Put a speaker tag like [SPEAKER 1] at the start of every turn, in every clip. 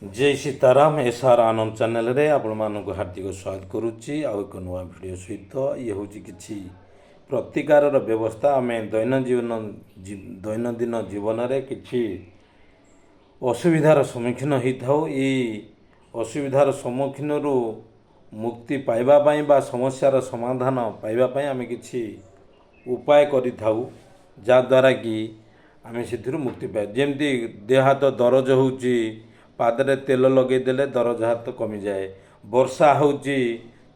[SPEAKER 1] जय सीताराम एसआर आनंद चैनल रे आपण मानक हार्दिक स्वागत करुच्ची आउ एक नुआ वीडियो सहित ये हूँ कि प्रतिकार व्यवस्था आम दैनंदिन जीवन में कि असुविधार सम्मुखीन होता ये असुविधार सम्मुखीन मुक्ति पाइबापी बा समस्यार समाधान पाइबापी आम कि उपाय करिथाउ जद्वारा कि आम से मुक्ति पाए जमती देह हाथ दरज हो पादरे तेल लगेदेले दरज हाथ कमी जाए वर्षा होची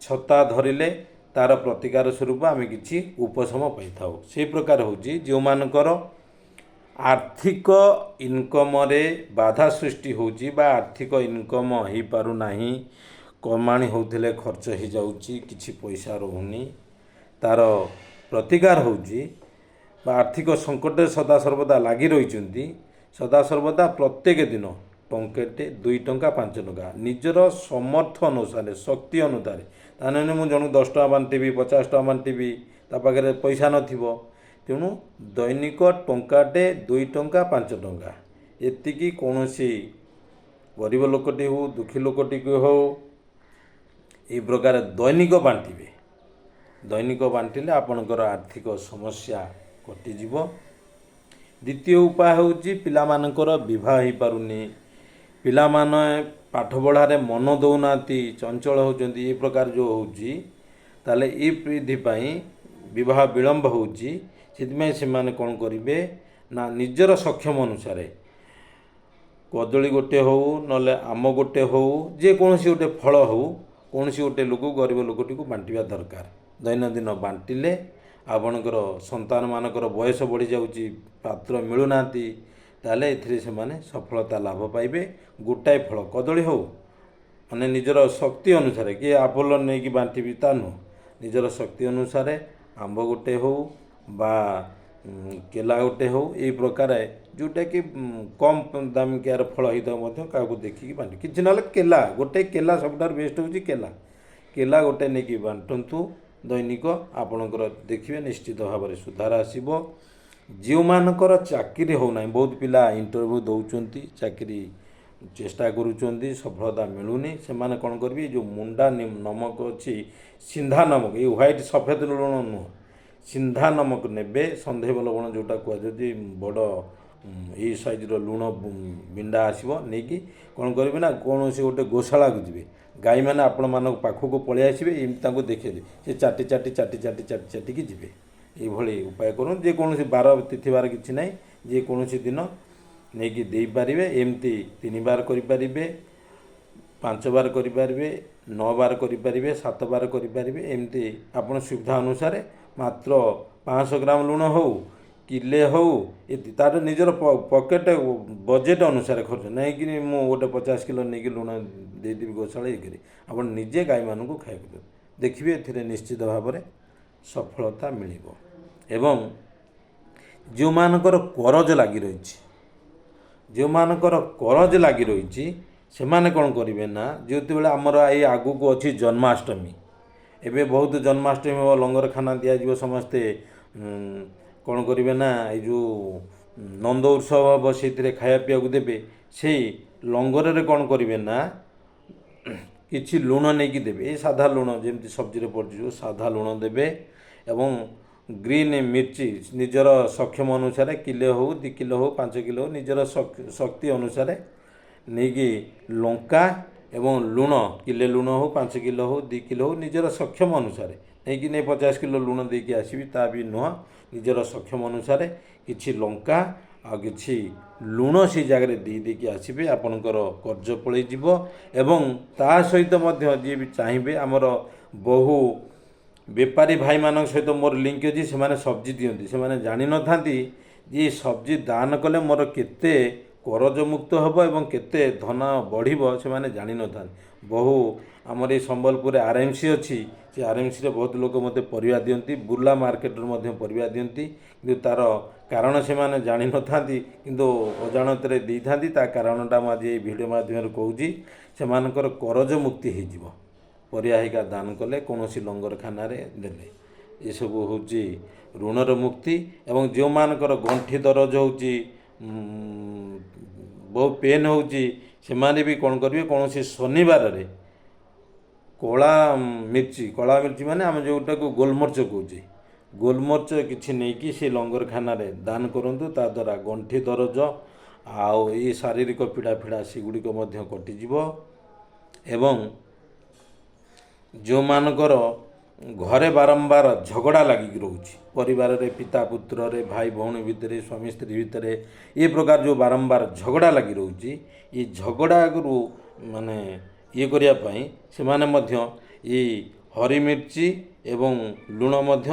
[SPEAKER 1] छता धरिले तार प्रतिकार स्वरूप आम कि उपशम पाई से प्रकार होची जो मानकर आर्थिक इनकम रे बाधा सृष्टि होची बा आर्थिक इनकम हो पारु नाही कमाणी होथिले खर्च हो जाउची किछि पैसा रहुनी तार प्रतिकार होची बा आर्थिक संकट सदा सर्वदा लागी रही सदा सर्वदा प्रत्येक दिन टंकेटे 2 टंका 5 टंका निजर समर्थ अनुसार शक्ति अनुसार ताने मुझे जन 10 टका बांटिबी 50 टका बांटिबी ता पाखे पैसा नथिबो तेणु दैनिक टंकाटे 2 टंका 5 टंका एतिकी कौनसी गरीब लोकटी हो दुखी लोकटी हो ये प्रकार दैनिक बांटिबे दैनिक बांटिले आपणकर आर्थिक समस्या कटिजिव। द्वितीय उपाय होची पिला मानकर विवाह हो पारुनी पिला माने पाठ पढ़ारे मन दौना चंचल होती ये प्रकार जो होची ताले ये पीढ़ी विवाह विलंब होची से माने कौन करेंगे ना निजर सक्षम अनुसार कदली गोटे हो नले आम गोटे हो जे कौन गोटे फल हो कौन गोटे लोक गरीब लोकटी को बांटा दरकार दैनंदिन बांटिले आपणकर संतान मानकर बयस बढ़ी जाऊँगी पात्र मिलूना ताले एथिरे से माने सफलता लाभ पाइबे गोटाए फल कदली हो माने निजर शक्ति अनुसार कि आपोल नहीं कि बांटिबी ता नुह निजर शक्ति अनुसार आंब गोटे हो बा केला गोटे हो ये प्रकार जोटा कि कम दामिकार फल होता क्या देखिकी बांट कि ना केला गोटे केला सबुठ बेस्ट हो केला गोटे नहीं कि बांटतु दैनिक आपणकर देखिए निश्चित भाव में सुधार आसब। जो मानकर चाकरी होना बहुत पिला इंटरव्यू दौरान चाकरी चेष्टा करुँच सफलता मिलूनी से माने कौन करेंगे जो मुंडा नमक अच्छी सिंधा नमक ये व्हाइट सफेद लुण नुह सिंधा नमक ने संधेव लवण जोटा कहुच्छे बड़ ये सैज लुण बिंडा आसो नहीं कौन करेंगे ना कौन से गोटे गोशाला को जी गाई मैंने आपण मान पाखक पलि आसवे एमती देखिए से चाटी चाटी चाटी चाटी चाटी चाटिकी जी ये उपाय करूँ जेकोसी बार तिथि बार कि ना जेकोसी दिन नहीं कि पारे एमती 3 बार करें 5 बार करें 9 बार करें 7 बार करें एमती आपन सुविधा अनुसार मात्र 500 ग्राम लुण हो किले हो तार निजर पकेट बजेट अनुसार खर्च नहीं कि मुझे गोटे 50 किलो नहीं कि लुण देदेवी गोशाला ये करी आप निजे गाई मान को खाए देखिए ए निश्चित भाव में सफलता मिलिबो। एवं जो मानकर करज लगी रही जो मानकर करज लगी रही से माने कौन करेंगे ना जो बेले आमर ये आगु को अच्छी जन्माष्टमी एवं बहुत जन्माष्टमी लंगर खाना दिज्व समस्ते कौन करेंगे ना ये जो नंद उत्सव हम से खाया पीवा देवे से लंगर रे कौन करेंगे ना किछि लुण नहीं कि देवे ये साधा लुण जमी सब्जी पड़ो साधा लुण देवे एवं ग्रीन मिर्ची निजर सक्षम अनुसार किलो हो 2 किलो हो 5 किलो हो निजर शक्ति अनुसार नहीं कि लंका एवं लुण किले लुण हो 5 किलो हो 2 किलो हो निजर सक्षम अनुसार नहीं कि नहीं 50 किलो लुण देकी आसबि ता भी नुह निजर सक्षम अनुसार किछि लंका आ किछि लुण से जगह देकी आसबे आपणकर कर्ज पलैजिव एवं ता सहित मध्य जी भी चाहिए आमर बहु बेपारी भाई मान सहित मोर लिंक अच्छी से सब्जी दिखती से जानी न था ये सब्जी दान कले मोर केते करज मुक्त हम एवं केते धन बढ़ से जानी न था बहु आमर ये संबलपुर आरएमसी अच्छी से आरएमसी बहुत लोग मत परिवा दियंती बुर्ला मार्केट परिवा दियंती कि तार कारण से माने जानी न था किंतु अजाणत दी था कारणटा आज ये वीडियो माध्यम कहूँ से करज मुक्ति हो परियाहिका दान कले कौन लंगर खाना देले ये सब हूँ ऋणर मुक्ति एवं जो मानकर गंठी दरज हो बहुत पेन हो ସେମାନେ ବି କ'ଣ କରିବେ, କୌଣସି ଶନିବାରରେ କଳା ମିର୍ଚି ମାନେ ଆମେ ଯେଉଁଟାକୁ ଗୋଲମରିଚ କହୁଛେ, ଗୋଲମରିଚ କିଛି ନେଇକି ସେ ଲଙ୍ଗରଖାନାରେ ଦାନ କରନ୍ତୁ। ତା ଦ୍ୱାରା ଗଣ୍ଠି ଦରଜ ଆଉ ଏଇ ଶାରୀରିକ ପୀଡ଼ା ସେଗୁଡ଼ିକ ମଧ୍ୟ କଟିଯିବ। ଏବଂ ଯେଉଁମାନଙ୍କର ଘରେ ବାରମ୍ବାର ଝଗଡ଼ା ଲାଗିକି ରହୁଛି, ପରିବାରରେ ପିତା ପୁତ୍ରରେ, ଭାଇ ଭଉଣୀ ଭିତରେ, ସ୍ୱାମୀ ସ୍ତ୍ରୀ ଭିତରେ, ଏ ପ୍ରକାର ଯେଉଁ ବାରମ୍ବାର ଝଗଡ଼ା ଲାଗି ରହୁଛି, ଏ ଝଗଡ଼ାରୁ ମାନେ ଇଏ କରିବା ପାଇଁ ସେମାନେ ମଧ୍ୟ ଏଇ ହରି ମିର୍ଚି ଏବଂ ଲୁଣ ମଧ୍ୟ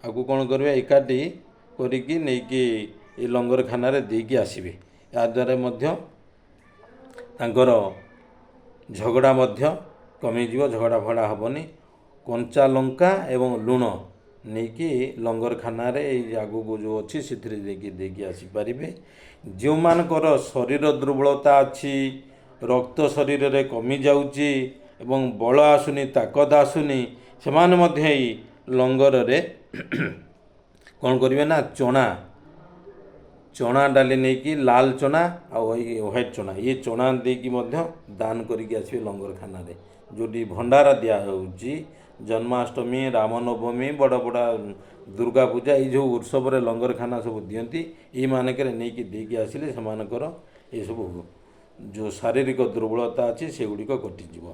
[SPEAKER 1] ଆକୁ କ'ଣ କରିବେ, ଏକାଠି କରିକି ନେଇକି ଏ ଲଙ୍ଗରଖାନାରେ ଦେଇକି ଆସିବେ। ଏହାଦ୍ୱାରା ମଧ୍ୟ ତାଙ୍କର ଝଗଡ଼ା ମଧ୍ୟ କମିଯିବ, ଝଗଡ଼ା ଫଗଡ଼ା ହେବନି। କଞ୍ଚା ଲଙ୍କା ଏବଂ ଲୁଣ ନେଇକି ଲଙ୍ଗରଖାନାରେ ଏଇ ଆଗକୁ ଯେଉଁ ଅଛି ସେଥିରେ ଦେଇକି ଆସିପାରିବେ। ଯେଉଁମାନଙ୍କର ଶରୀର ଦୁର୍ବଳତା ଅଛି, ରକ୍ତ ଶରୀରରେ କମିଯାଉଛି ଏବଂ ବଳ ଆସୁନି, ତାକତ ଆସୁନି, ସେମାନେ ମଧ୍ୟ ଏଇ ଲଙ୍ଗରରେ କ'ଣ କରିବେ ନା ଚଣା ଡାଲି ନେଇକି, ଲାଲ ଚଣା ଆଉ ଏଇ ହ୍ୱାଇଟ୍ ଚଣା, ଇଏ ଚଣା ଦେଇକି ମଧ୍ୟ ଦାନ କରିକି ଆସିବେ ଲଙ୍ଗରଖାନାରେ। ଯେଉଁଠି ଭଣ୍ଡାରା ଦିଆହେଉଛି, ଜନ୍ମାଷ୍ଟମୀ, ରାମନବମୀ, ବଡ଼ ଦୁର୍ଗା ପୂଜା, ଏଇ ଯେଉଁ ଉତ୍ସବରେ ଲଙ୍ଗରଖାନା ସବୁ ଦିଅନ୍ତି, ଏଇମାନଙ୍କରେ ନେଇକି ଦେଇକି ଆସିଲେ ସେମାନଙ୍କର ଏସବୁ ଯେଉଁ ଶାରୀରିକ ଦୁର୍ବଳତା ଅଛି ସେଗୁଡ଼ିକ କଟିଯିବ।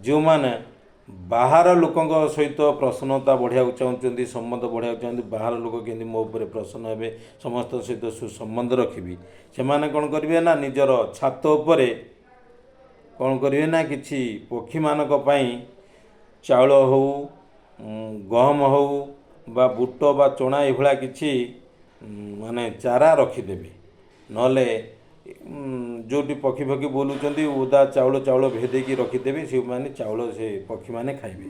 [SPEAKER 1] ଯେଉଁମାନେ ବାହାର ଲୋକଙ୍କ ସହିତ ପ୍ରସନ୍ନତା ବଢ଼ାଇବାକୁ ଚାହୁଁଛନ୍ତି, ସମ୍ବନ୍ଧ ବଢ଼ାଇବାକୁ ଚାହୁଁଛନ୍ତି, ବାହାର ଲୋକ କେମିତି ମୋ ଉପରେ ପ୍ରସନ୍ନ ହେବେ, ସମସ୍ତଙ୍କ ସହିତ ସୁସମ୍ବନ୍ଧ ରଖିବି, ସେମାନେ କ'ଣ କରିବେ ନା ନିଜର ଛାତ ଉପରେ କ'ଣ କରିବେ ନା କିଛି ପକ୍ଷୀମାନଙ୍କ ପାଇଁ ଚାଉଳ ହେଉ, ଗହମ ହେଉ ବା ବୁଟ ବା ଚଣା ଏଭଳିଆ କିଛି ମାନେ ଚାରା ରଖିଦେବେ। ନହେଲେ ଯେଉଁଠି ପକ୍ଷୀ ବୁଲୁଛନ୍ତି ଓଦା ଚାଉଳ ଭେଦେଇକି ରଖିଦେବେ, ସେମାନେ ଚାଉଳ ସେ ପକ୍ଷୀମାନେ ଖାଇବେ।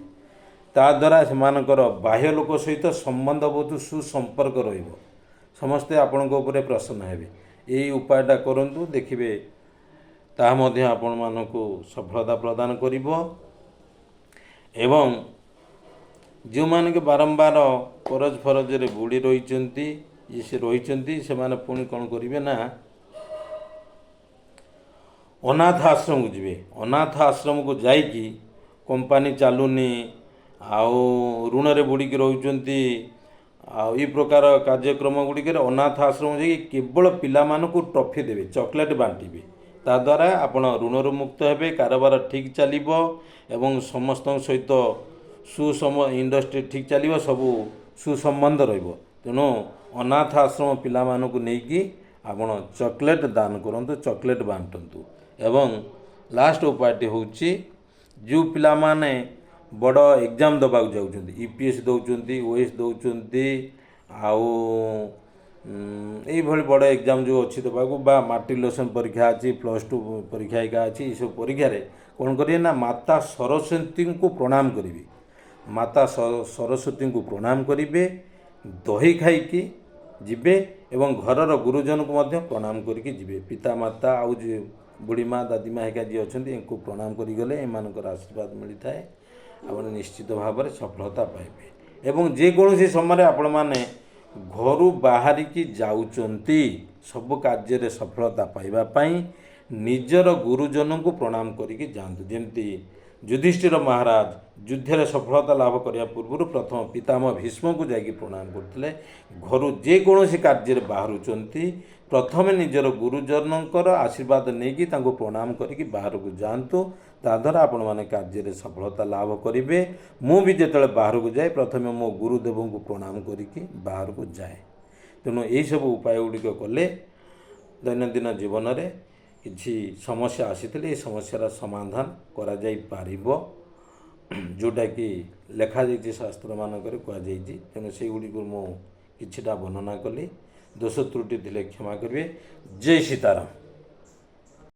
[SPEAKER 1] ତାଦ୍ୱାରା ସେମାନଙ୍କର ବାହ୍ୟ ଲୋକ ସହିତ ସମ୍ବନ୍ଧ ବହୁତ ସୁସମ୍ପର୍କ ରହିବ, ସମସ୍ତେ ଆପଣଙ୍କ ଉପରେ ପ୍ରସନ୍ନ ହେବେ। ଏଇ ଉପାୟଟା କରନ୍ତୁ, ଦେଖିବେ ତାହା ମଧ୍ୟ ଆପଣମାନଙ୍କୁ ସଫଳତା ପ୍ରଦାନ କରିବ। ଏବଂ ଯେଉଁମାନେ କି ବାରମ୍ବାର ଫରଜରେ ବୁଡ଼ି ରହିଛନ୍ତି ସେମାନେ ପୁଣି କ'ଣ କରିବେ ନା ଅନାଥ ଆଶ୍ରମକୁ ଯିବେ। ଅନାଥ ଆଶ୍ରମକୁ ଯାଇକି କମ୍ପାନୀ ଚାଲୁନି ଆଉ ଋଣରେ ବୁଡ଼ିକି ରହୁଛନ୍ତି, ଆଉ ଏହି ପ୍ରକାର କାର୍ଯ୍ୟକ୍ରମ ଗୁଡ଼ିକରେ ଅନାଥ ଆଶ୍ରମ ଯାଇକି କେବଳ ପିଲାମାନଙ୍କୁ ଟ୍ରଫି ଦେବେ, ଚକୋଲେଟ୍ ବାଣ୍ଟିବେ। ତାଦ୍ୱାରା ଆପଣ ଋଣରୁ ମୁକ୍ତ ହେବେ, କାରବାର ଠିକ୍ ଚାଲିବ ଏବଂ ସମସ୍ତଙ୍କ ସହିତ ଇଣ୍ଡଷ୍ଟ୍ରି ଠିକ୍ ଚାଲିବ, ସବୁ ସୁସମ୍ବନ୍ଧ ରହିବ। ତେଣୁ ଅନାଥ ଆଶ୍ରମ ପିଲାମାନଙ୍କୁ ନେଇକି ଆପଣ ଚକୋଲେଟ୍ ଦାନ କରନ୍ତୁ, ଚକୋଲେଟ୍ ବାଣ୍ଟନ୍ତୁ। ଏବଂ ଲାଷ୍ଟ ଉପାୟଟି ହେଉଛି, ଯେଉଁ ପିଲାମାନେ ବଡ଼ ଏକ୍ଜାମ୍ ଦେବାକୁ ଯାଉଛନ୍ତି, UPSC ଦେଉଛନ୍ତି, OS ଦେଉଛନ୍ତି, ଆଉ ଏଇଭଳି ବଡ଼ ଏକ୍ଜାମ୍ ଯେଉଁ ଅଛି ଦେବାକୁ, ବା ମାଟ୍ରିକୁଲେସନ୍ ପରୀକ୍ଷା ଅଛି, +2 ପରୀକ୍ଷା ଏକା ଅଛି, ଏସବୁ ପରୀକ୍ଷାରେ କ'ଣ କରିବେ ନା ମାତା ସରସ୍ୱତୀଙ୍କୁ ପ୍ରଣାମ କରିବେ। ମାତା ସରସ୍ୱତୀଙ୍କୁ ପ୍ରଣାମ କରିବେ, ଦହି ଖାଇକି ଯିବେ ଏବଂ ଘରର ଗୁରୁଜନଙ୍କୁ ମଧ୍ୟ ପ୍ରଣାମ କରିକି ଯିବେ। ପିତାମାତା ଆଉ ଯେ ବୁଢ଼ୀମା ଦାଦିମା ହେରିକା ଯିଏ ଅଛନ୍ତି ଏଙ୍କୁ ପ୍ରଣାମ କରିଗଲେ ଏମାନଙ୍କର ଆଶୀର୍ବାଦ ମିଳିଥାଏ, ଆପଣ ନିଶ୍ଚିତ ଭାବରେ ସଫଳତା ପାଇବେ। ଏବଂ ଯେକୌଣସି ସମୟରେ ଆପଣମାନେ ଘରୁ ବାହାରିକି ଯାଉଛନ୍ତି, ସବୁ କାର୍ଯ୍ୟରେ ସଫଳତା ପାଇବା ପାଇଁ ନିଜର ଗୁରୁଜନଙ୍କୁ ପ୍ରଣାମ କରିକି ଯାଆନ୍ତୁ। ଯେମିତି ଯୁଧିଷ୍ଠିର ମହାରାଜ ଯୁଦ୍ଧରେ ସଫଳତା ଲାଭ କରିବା ପୂର୍ବରୁ ପ୍ରଥମ ପିତାମହ ଭୀଷ୍ମଙ୍କୁ ଯାଇକି ପ୍ରଣାମ କରୁଥିଲେ। ଘରୁ ଯେକୌଣସି କାର୍ଯ୍ୟରେ ବାହାରୁଛନ୍ତି, ପ୍ରଥମେ ନିଜର ଗୁରୁଜନଙ୍କର ଆଶୀର୍ବାଦ ନେଇକି ତାଙ୍କୁ ପ୍ରଣାମ କରିକି ବାହାରକୁ ଯାଆନ୍ତୁ। ତାଦ୍ୱାରା ଆପଣମାନେ କାର୍ଯ୍ୟରେ ସଫଳତା ଲାଭ କରିବେ। ମୁଁ ବି ଯେତେବେଳେ ବାହାରକୁ ଯାଏ ପ୍ରଥମେ ମୋ ଗୁରୁଦେବଙ୍କୁ ପ୍ରଣାମ କରିକି ବାହାରକୁ ଯାଏ। ତେଣୁ ଏହିସବୁ ଉପାୟ ଗୁଡ଼ିକ କଲେ ଦୈନନ୍ଦିନ ଜୀବନରେ କିଛି ସମସ୍ୟା ଆସିଥିଲେ ଏ ସମସ୍ୟାର ସମାଧାନ କରାଯାଇପାରିବ, ଯେଉଁଟାକି ଲେଖାଯାଇଛି ଶାସ୍ତ୍ରମାନଙ୍କରେ କୁହାଯାଇଛି। ତେଣୁ ସେଇଗୁଡ଼ିକୁ ମୁଁ କିଛିଟା ବର୍ଣ୍ଣନା କଲି। ଦୋଷ ତ୍ରୁଟି ଥିଲେ କ୍ଷମା କରିବେ। ଜୟ ସୀତାରାମ।